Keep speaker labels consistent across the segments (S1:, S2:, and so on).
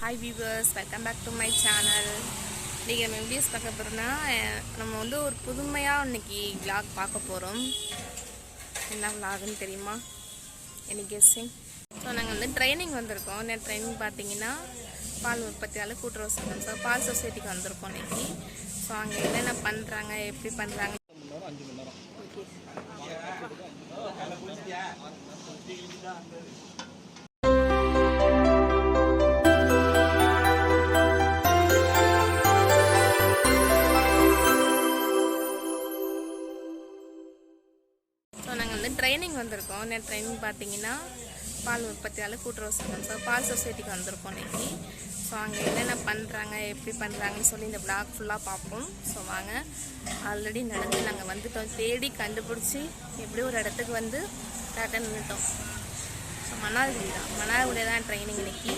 S1: Hi viewers, welcome back to my channel. இன்றைக்கி நம்ம videos பார்க்க போகிறோம்னா நம்ம வந்து ஒரு புதுமையாக இன்றைக்கி vlog பார்க்க போகிறோம். என்ன vlogன்னு தெரியுமா? Any guessing? ஸோ நாங்கள் வந்து ட்ரைனிங் வந்திருக்கோம். இந்த ட்ரைனிங் பார்த்தீங்கன்னா பால் உற்பத்தியாளர் கூட்டுறவு சங்கம். ஸோ பால் சொசைட்டிக்கு வந்திருக்கோம் இன்றைக்கி. ஸோ அங்கே என்னென்ன பண்ணுறாங்க, எப்படி பண்ணுறாங்க. ஓகே. ஸோ நாங்கள் வந்து ட்ரைனிங் வந்திருக்கோம். இந்த ட்ரைனிங் பார்த்தீங்கன்னா பால் உற்பத்தியாளர் கூட்டுறவு சங்கம். ஸோ பால் சொசைட்டிக்கு வந்திருக்கோம் இன்றைக்கி. ஸோ அங்கே என்னென்ன பண்ணுறாங்க, எப்படி பண்ணுறாங்கன்னு சொல்லி இந்த vlog ஃபுல்லாக பார்ப்போம். ஸோ வாங்க. ஆல்ரெடி நடந்து நாங்கள் வந்துட்டோம், தேடி கண்டுபிடிச்சி எப்படி ஒரு இடத்துக்கு வந்து கரெக்டாக நின்றுட்டோம். ஸோ மன்னார்குடி தான் ட்ரைனிங் இன்றைக்கி.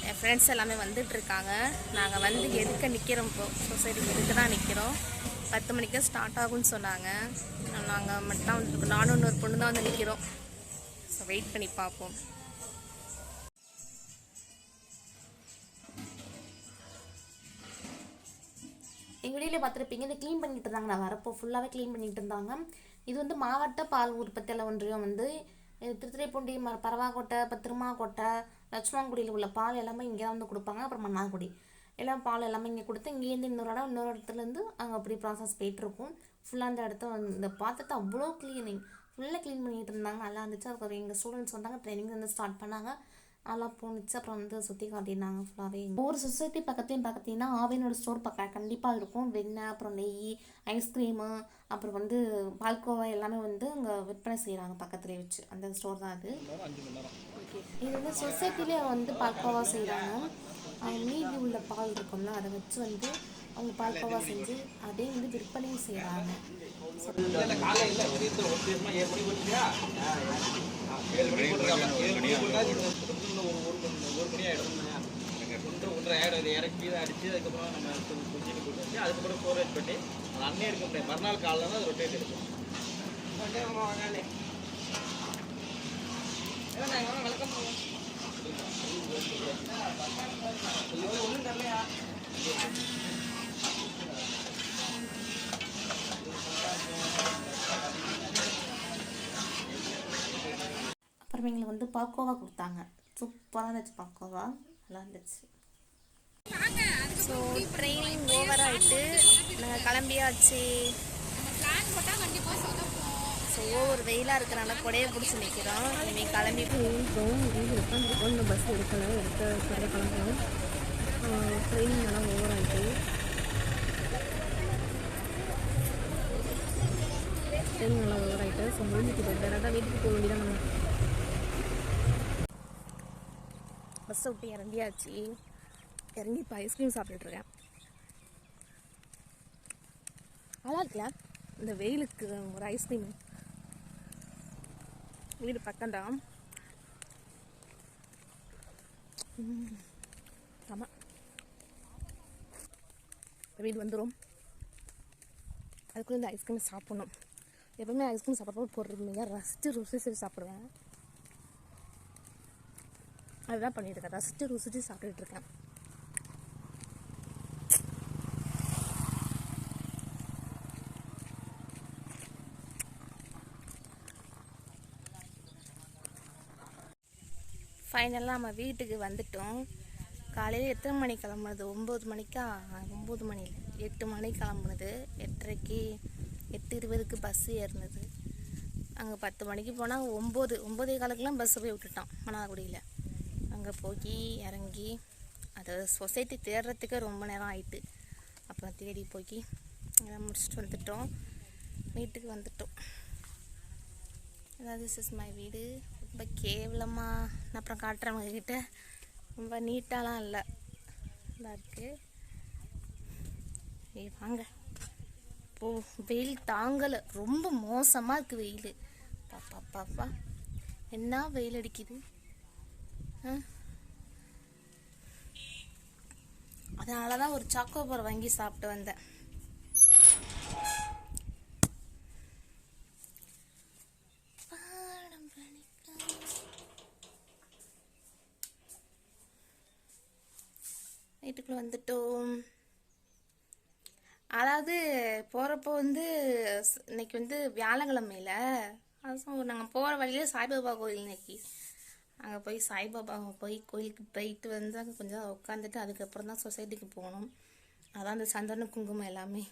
S1: என் ஃப்ரெண்ட்ஸ் எல்லாமே வந்துட்டுருக்காங்க. நாங்கள் வந்து எதுக்க நிற்கிறோம், இப்போ சொசைட்டிக்கு எதுக்கு தான் நிற்கிறோம். 10 மணிக்கு ஸ்டார்ட் ஆகும்னு சொன்னாங்க. நாங்கள் மட்டும் தான் வந்துருக்கோம். நானும் இன்னொரு பொண்ணு தான் வந்து நிற்கிறோம். ஸோ வெயிட் பண்ணி பார்ப்போம்.
S2: எங்கள் வீடியோவில் பார்த்துருப்பீங்க, இதை க்ளீன் பண்ணிட்டு இருந்தாங்க. நான் வரப்போ ஃபுல்லாகவே க்ளீன் பண்ணிட்டு இருந்தாங்க. இது வந்து மாவட்ட பால் உற்பத்தியாளர் ஒன்றியம் வந்து திருத்துறைப்பூண்டி, பரவாக்கோட்டை, திருமாக்கோட்டை, லட்சுமணகுடியில் உள்ள பால் எல்லாமே இங்கே வந்து கொடுப்பாங்க. அப்புறம் மன்னார்குடி எல்லாம் பால் எல்லாமே இங்கே கொடுத்து இங்கேருந்து இன்னொரு இடத்துலேருந்து அங்கே அப்படி ப்ராசஸ் போயிட்டுருக்கும். ஃபுல்லாக அந்த இடத்த வந்து இந்த பாத்திரத்தை அவ்வளோ ஃபுல்லாக க்ளீன் பண்ணிகிட்டு இருந்தாங்க. நல்லா இருந்துச்சு. அதுக்கு எங்கள் ஸ்டூடெண்ட்ஸ் வந்தாங்க, ட்ரைனிங் வந்து ஸ்டார்ட் பண்ணாங்க. நல்லா போணுச்சு. அப்புறம் வந்து சுற்றி காட்டினாங்க ஃபுல்லாகவே. ஒவ்வொரு சொசைட்டி பக்கத்தையும் பார்த்தீங்கன்னா ஆவினோட ஸ்டோர் கண்டிப்பாக இருக்கும். வெண்ணெய், அப்புறம் நெய், ஐஸ்கிரீமு, அப்புறம் வந்து பால்கோவா எல்லாமே வந்து அங்கே விற்பனை செய்கிறாங்க பக்கத்துலேயே வச்சு. அந்த ஸ்டோர் தான் அது. இது வந்து சொசைட்டிலே வந்து பால்கோவா செய்கிறாங்க. மீதி உள்ள பால் இருக்கும்ல, அதை வச்சு வந்து அவங்க பால்கோவா செஞ்சு அதே வந்து விற்பனையும் செய்கிறாங்க.
S3: ஒன்றரை ஆயிரம் இதை இறக்கி அடித்து அதுக்கப்புறம் நம்ம குஞ்சினு போட்டு வச்சு அதுக்கப்புறம் ஸ்டோரேஜ் பண்ணி அது அன்னே எடுக்க முடியாது. மறுநாள் காலையில் தான் அது ரொட்டேட் எடுக்கும். ஒன்றும் தரலையா?
S2: அப்புறம் எங்களுக்கு வந்து பால்கோவா கொடுத்தாங்க. சூப்பராக இருந்துச்சு பால்கோவா, நல்லா இருந்துச்சு.
S1: ஸோ ட்ரைனிங் ஓவர் ஆகிட்டு நாங்கள் கிளம்பியாச்சு. ஸோ ஓவர் வெயிலாக இருக்கிறனால கொடையை பிடிச்சி நிற்கிறோம். இனிமேல் கிளம்பி போயிருக்கோம். உட்காந்துருக்கோம். இந்த பஸ் எடுக்கலை, கிளம்புறோம். ட்ரைனிங் நல்லா ஓவர் ஆகிட்டு ட்ரெயின் நல்லா ஓவர் ஆகிட்டு. ஸோ முடிஞ்சுக்கிட்டு டேரெக்டாக வீட்டுக்கு போக வேண்டியதான். நம்ம பஸ்ஸை விட்டு இறங்கியாச்சு. இறங்கி இப்போ ஐஸ்கிரீம் சாப்பிட்டுட்ருக்கேன். நல்லா இருக்குல்ல இந்த வெயிலுக்கு ஒரு ஐஸ்கிரீம். வீடு பக்கம்தான். ஆமாம், வீடு வந்துடும். அதுக்குள்ளே இந்த ஐஸ்கிரீம் சாப்பிட்ணும். எப்பவுமே ஐஸ்கிரீம் சாப்பிட்றப்போ பொறுமையாக ரசித்து சாப்பிடுவேன். அதுதான் பண்ணிட்டுருக்கேன், ரசித்து சாப்பிட்டுட்ருக்கேன். ஃபைனலாக நம்ம வீட்டுக்கு வந்துட்டோம். காலையில் எத்தனை மணிக்கு கிளம்புனது? 9 மணிக்கா? 9 மணி 8 மணிக்கு கிளம்புனது. 8:30க்கு 8:20க்கு பஸ்ஸு ஏறினது. அங்கே 10 மணிக்கு போனால் 9:15 பஸ்ஸை போய் விட்டுட்டோம் மன்னார்குடியில். அங்கே போய் இறங்கி அதை சொசைட்டி தேடுறதுக்கே ரொம்ப நேரம் ஆயிட்டு. அப்புறம் தேடி போய் எல்லாம் முடிச்சுட்டு வந்துட்டோம். வீட்டுக்கு வந்துட்டோம். திஸ் இஸ் மை வீடு. ரொம்ப கேவலமாக நான் அப்புறம் காட்டுறேன் உங்ககிட்ட. ரொம்ப நீட்டாலாம் இல்லை, நல்லா இருக்குது. வாங்க போ. வெயில் தாங்கலை, ரொம்ப மோசமாக இருக்குது வெயில். பாப்பா என்ன வெயில் அடிக்குது. அதனால தான் ஒரு சாக்கோபார் வாங்கி சாப்பிட்டு வந்தேன். வீட்டுக்குள்ளே வந்துட்டோம். அதாவது போகிறப்போ வந்து இன்னைக்கு வந்து வியாழக்கிழமையில அது நாங்கள் போகிற வழியில சாய்பாபா கோயில் இன்னைக்கு. அங்கே போய் சாய்பாபா கோயிலுக்கு போயிட்டு வந்து அங்கே கொஞ்சம் உட்காந்துட்டு அதுக்கப்புறம் தான் சொசைட்டிக்கு போகணும். அதான் அந்த சந்தன குங்குமம் எல்லாமே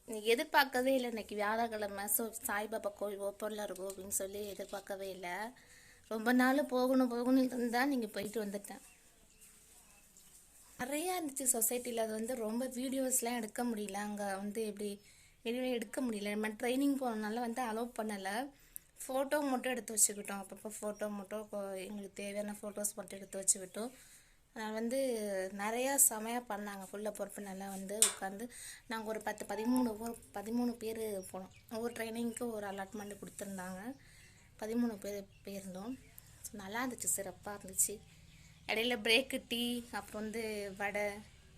S1: இன்னைக்கு எதிர்பார்க்கவே இல்லை. இன்னைக்கு வியாழக்கிழமை சாய்பாபா கோயில் ஓப்பனில் இருக்கும் அப்படின்னு சொல்லி எதிர்பார்க்கவே இல்லை. ரொம்ப நாள் போகணும்னு இருந்தால் நீங்கள் போயிட்டு வந்துட்டேன். நிறையா இருந்துச்சு சொசைட்டியில். அது வந்து ரொம்ப வீடியோஸ்லாம் எடுக்க முடியல. அங்கே வந்து எப்படி வீடியோ எடுக்க முடியல. நம்ம ட்ரைனிங் போனதுனால வந்து அலோவ் பண்ணலை. ஃபோட்டோ மட்டும் எடுத்து வச்சுக்கிட்டோம். அப்பப்போ ஃபோட்டோ மட்டும் எங்களுக்கு தேவையான ஃபோட்டோஸ் மட்டும் எடுத்து வச்சுக்கிட்டோம். அதனால் வந்து நிறையா செமையாக பண்ணாங்க. ஃபுல்லாக பொறுப்பு நல்லா வந்து உட்காந்து நாங்கள் ஒரு 13 பேர் போனோம். ஒவ்வொரு ட்ரைனிங்க்கு ஒரு அலாட்மெண்ட் கொடுத்துருந்தாங்க. 13 பேர் போயிருந்தோம். நல்லா இருந்துச்சு, சிறப்பாக இருந்துச்சு. இடையில பிரேக்கு, டீ, அப்புறம் வந்து வடை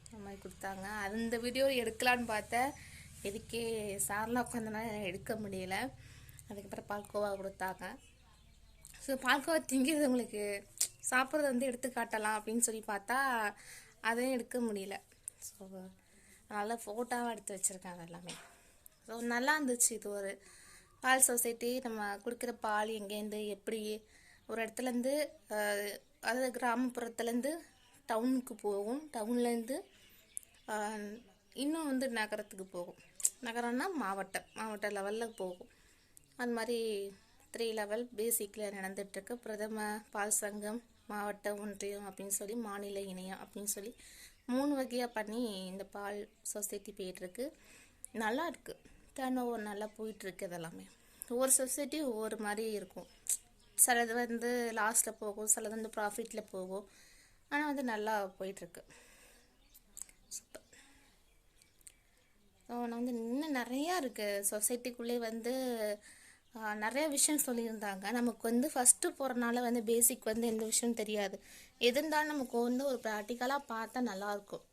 S1: அந்த மாதிரி கொடுத்தாங்க. அந்த வீடியோ எடுக்கலான்னு பார்த்தேன். எதுக்கே சார்லாம் உட்காந்தனால எடுக்க முடியல. அதுக்கப்புறம் பால்கோவா கொடுத்தாங்க. ஸோ பால்கோவா திங்கிறது உங்களுக்கு சாப்பிட்றது வந்து எடுத்து காட்டலாம் அப்படின்னு சொல்லி பார்த்தா அதையும் எடுக்க முடியல. ஸோ அதனால் ஃபோட்டோவாக எடுத்து வச்சுருக்காங்க எல்லாமே. ஸோ நல்லா இருந்துச்சு. இது ஒரு பால் சொசைட்டி. நம்ம குடிக்கிற பால் எங்கேருந்து எப்படி ஒரு இடத்துலேருந்து அதாவது கிராமப்புறத்துலேருந்து டவுனுக்கு போகும். டவுன்லேருந்து இன்னும் வந்து நகரத்துக்கு போகும். நகரம்னா மாவட்ட லெவலில் போகும். அது மாதிரி 3 லெவல் பேசிக்கில் நடந்துகிட்ருக்கு. பிரதம பால் சங்கம், மாவட்ட ஒன்றியம் அப்படின்னு சொல்லி, மாநில இணையம் அப்படின்னு சொல்லி 3 வகையாக பண்ணி இந்த பால் சொசைட்டி போயிட்டுருக்கு. நல்லா இருக்குது. டர்ன் ஓவர் நல்லா போயிட்டுருக்கு. இதெல்லாமே ஒவ்வொரு சொசைட்டி ஒவ்வொரு மாதிரி இருக்கும். சிலது வந்து லாஸ்ட்டில் போகும், சிலது வந்து ப்ராஃபிட்டில் போகும். ஆனால் வந்து நல்லா போயிட்டுருக்கு. சூப்பர். ஸோ நான் வந்து இன்னும் நிறையா இருக்குது சொசைட்டிக்குள்ளே வந்து நிறைய விஷயம் சொல்லியிருந்தாங்க. நமக்கு வந்து ஃபஸ்ட்டு போகிறனால வந்து பேசிக் வந்து எந்த விஷயம் தெரியாது. எது இருந்தாலும் நமக்கு வந்து ஒரு ப்ராக்டிக்கலாக பார்த்தா நல்லாயிருக்கும்.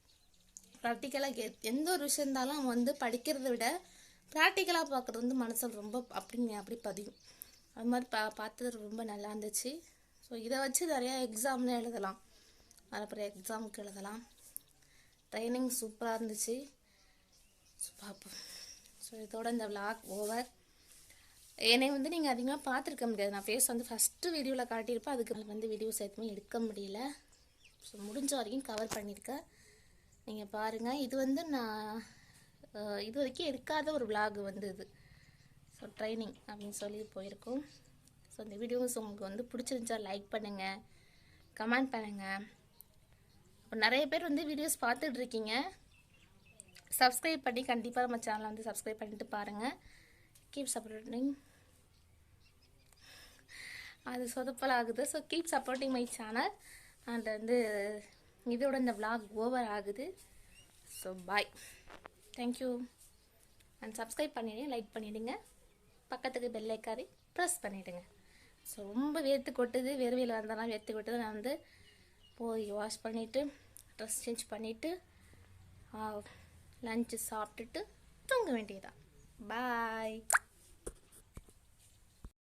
S1: ப்ராக்டிக்கலாக எந்த ஒரு விஷயம் இருந்தாலும் வந்து படிக்கிறத விட ப்ராக்டிக்கலாக பார்க்குறது வந்து மனசில் ரொம்ப அப்படி பதியும். அது மாதிரி பார்த்தது ரொம்ப நல்லா இருந்துச்சு. ஸோ இதை வச்சு நிறையா எக்ஸாம்லாம் எழுதலாம். அப்புறம் எக்ஸாமுக்கு எழுதலாம். ட்ரைனிங் சூப்பராக இருந்துச்சு. ஸோ பார்ப்போம். ஸோ இதோட இந்த விளாக் ஓவர். என்னை வந்து நீங்கள் அதிகமாக பார்த்துருக்க முடியாது. நான் ஃபேஸ் வந்து ஃபஸ்ட்டு வீடியோவில் காட்டியிருப்பேன். அதுக்கு வந்து வீடியோஸ் எதுவுமே எடுக்க முடியல. ஸோ முடிஞ்ச வரைக்கும் கவர் பண்ணியிருக்கேன். நீங்கள் பாருங்கள். இது வந்து நான் இது வரைக்கும் எடுக்காத ஒரு விளாக் வந்து இது. ஸோ ட்ரைனிங் அப்படின்னு சொல்லி போயிருக்கோம். ஸோ இந்த வீடியோஸ் உங்களுக்கு வந்து பிடிச்சிருந்துச்சா லைக் பண்ணுங்கள், கமெண்ட் பண்ணுங்கள். இப்போ நிறைய பேர் வந்து வீடியோஸ் பார்த்துட்ருக்கீங்க. சப்ஸ்கிரைப் பண்ணி கண்டிப்பாக நம்ம சேனலை வந்து சப்ஸ்கிரைப் பண்ணிட்டு பாருங்கள். Keep supporting. அது சொதப்பல் ஆகுது. So keep supporting my channel. And வந்து இதோட இந்த விளாக் ஓவர் ஆகுது. So bye. Thank you. And subscribe பண்ணிவிடுங்க, லைக் பண்ணிவிடுங்க, பக்கத்துக்கு பெல் ஐக்கானை ப்ரெஸ் பண்ணிவிடுங்க. ஸோ ரொம்ப வேர்த்து கொட்டுது. வேர்வையில் வந்தாலும் வேர்த்து கொட்டுது. நான் வந்து போய் வாஷ் பண்ணிவிட்டு ட்ரெஸ் சேஞ்ச் பண்ணிவிட்டு லஞ்சு சாப்பிட்டுட்டு தூங்க வேண்டியதான். பாய்.